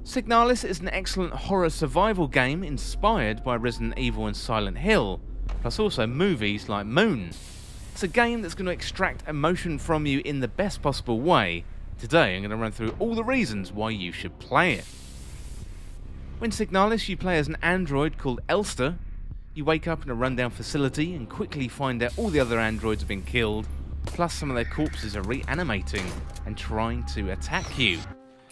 Signalis is an excellent horror survival game inspired by Resident Evil and Silent Hill, plus also movies like Moon. It's a game that's going to extract emotion from you in the best possible way. Today I'm going to run through all the reasons why you should play it. When Signalis, you play as an android called Elster. You wake up in a rundown facility and quickly find out all the other androids have been killed, plus some of their corpses are reanimating and trying to attack you.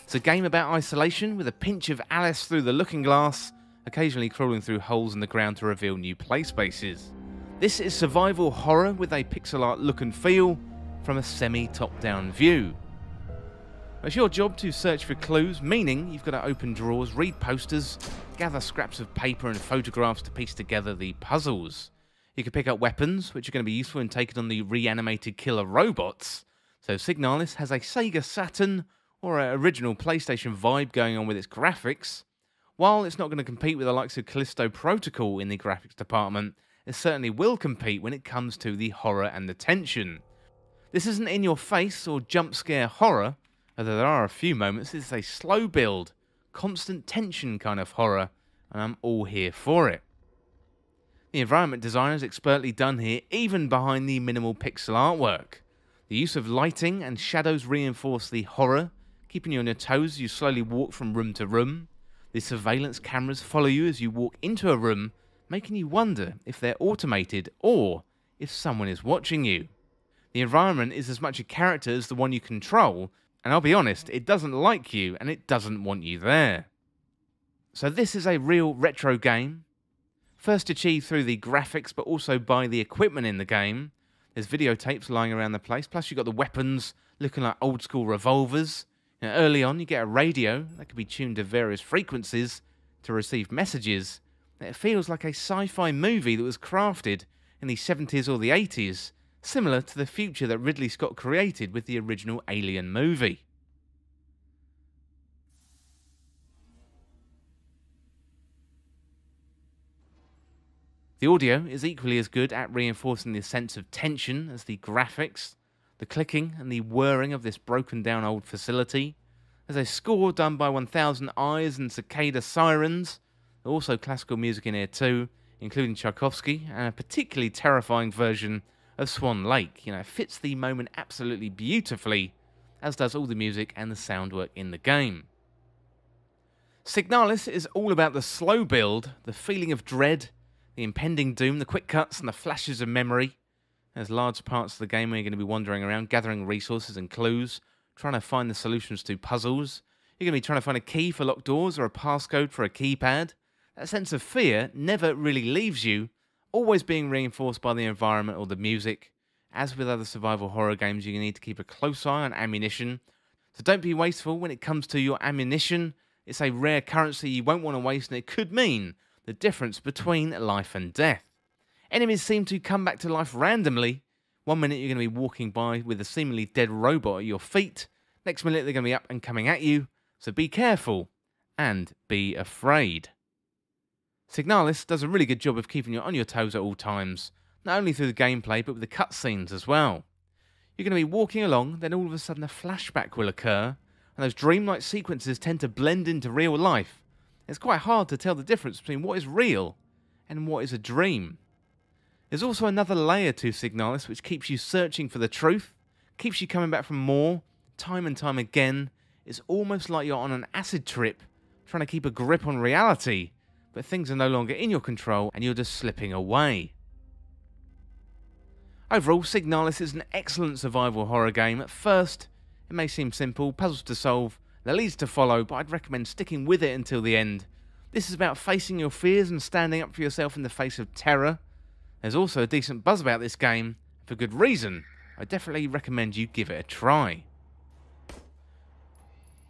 It's a game about isolation with a pinch of Alice through the looking glass, occasionally crawling through holes in the ground to reveal new play spaces. This is survival horror with a pixel art look and feel from a semi-top-down view. It's your job to search for clues, meaning you've got to open drawers, read posters, gather scraps of paper and photographs to piece together the puzzles. You can pick up weapons, which are going to be useful in taking on the reanimated killer robots. So Signalis has a Sega Saturn or an original PlayStation vibe going on with its graphics. While it's not going to compete with the likes of Callisto Protocol in the graphics department, it certainly will compete when it comes to the horror and the tension. This isn't in your face or jump scare horror, although there are a few moments. It's a slow build, constant tension kind of horror, and I'm all here for it. The environment design is expertly done here, even behind the minimal pixel artwork. The use of lighting and shadows reinforce the horror, keeping you on your toes as you slowly walk from room to room. The surveillance cameras follow you as you walk into a room, making you wonder if they're automated or if someone is watching you. The environment is as much a character as the one you control, and I'll be honest, it doesn't like you and it doesn't want you there. So this is a real retro game, first achieved through the graphics but also by the equipment in the game. There's videotapes lying around the place, plus you've got the weapons looking like old school revolvers. Early on you get a radio that can be tuned to various frequencies to receive messages. It feels like a sci-fi movie that was crafted in the 70s or the 80s, similar to the future that Ridley Scott created with the original Alien movie. The audio is equally as good at reinforcing the sense of tension as the graphics, the clicking and the whirring of this broken down old facility. There's a score done by 1000 Eyes and Cicada Sirens, also classical music in here too, including Tchaikovsky, and a particularly terrifying version of Swan Lake. It fits the moment absolutely beautifully, as does all the music and the sound work in the game. Signalis is all about the slow build, the feeling of dread, the impending doom, the quick cuts and the flashes of memory. There's large parts of the game where you're going to be wandering around, gathering resources and clues, trying to find the solutions to puzzles. You're going to be trying to find a key for locked doors or a passcode for a keypad. That sense of fear never really leaves you, always being reinforced by the environment or the music. As with other survival horror games, you need to keep a close eye on ammunition. So don't be wasteful when it comes to your ammunition. It's a rare currency you won't want to waste, and it could mean the difference between life and death. Enemies seem to come back to life randomly. One minute you're going to be walking by with a seemingly dead robot at your feet. Next minute they're going to be up and coming at you. So be careful and be afraid. Signalis does a really good job of keeping you on your toes at all times, not only through the gameplay but with the cutscenes as well. You're going to be walking along, then all of a sudden a flashback will occur, and those dreamlike sequences tend to blend into real life. It's quite hard to tell the difference between what is real and what is a dream. There's also another layer to Signalis which keeps you searching for the truth, keeps you coming back for more, time and time again. It's almost like you're on an acid trip, trying to keep a grip on reality, but things are no longer in your control and you're just slipping away. Overall, Signalis is an excellent survival horror game. At first, it may seem simple, puzzles to solve, the leads to follow, but I'd recommend sticking with it until the end. This is about facing your fears and standing up for yourself in the face of terror. There's also a decent buzz about this game, for good reason. I definitely recommend you give it a try.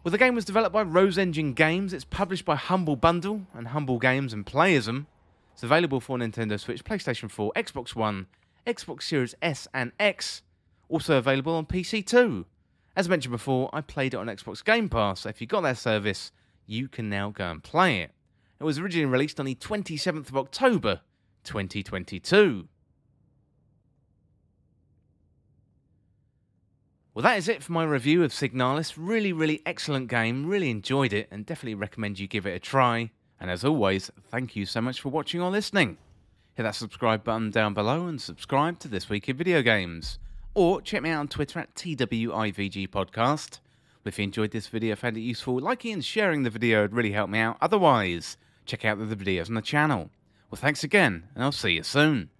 Well, the game was developed by Rose Engine Games. It's published by Humble Bundle and Humble Games and Playism. It's available for Nintendo Switch, PlayStation 4, Xbox One, Xbox Series S and X. Also available on PC too. As mentioned before, I played it on Xbox Game Pass, so if you've got that service, you can now go and play it. It was originally released on the 27th of October, 2022. Well, that is it for my review of Signalis. Really excellent game. Really enjoyed it and definitely recommend you give it a try. And as always, thank you so much for watching or listening. Hit that subscribe button down below and subscribe to This Week in Video Games. Or check me out on Twitter at TWIVG Podcast. If you enjoyed this video, found it useful, liking and sharing the video would really help me out. Otherwise, check out the other videos on the channel. Well, thanks again, and I'll see you soon.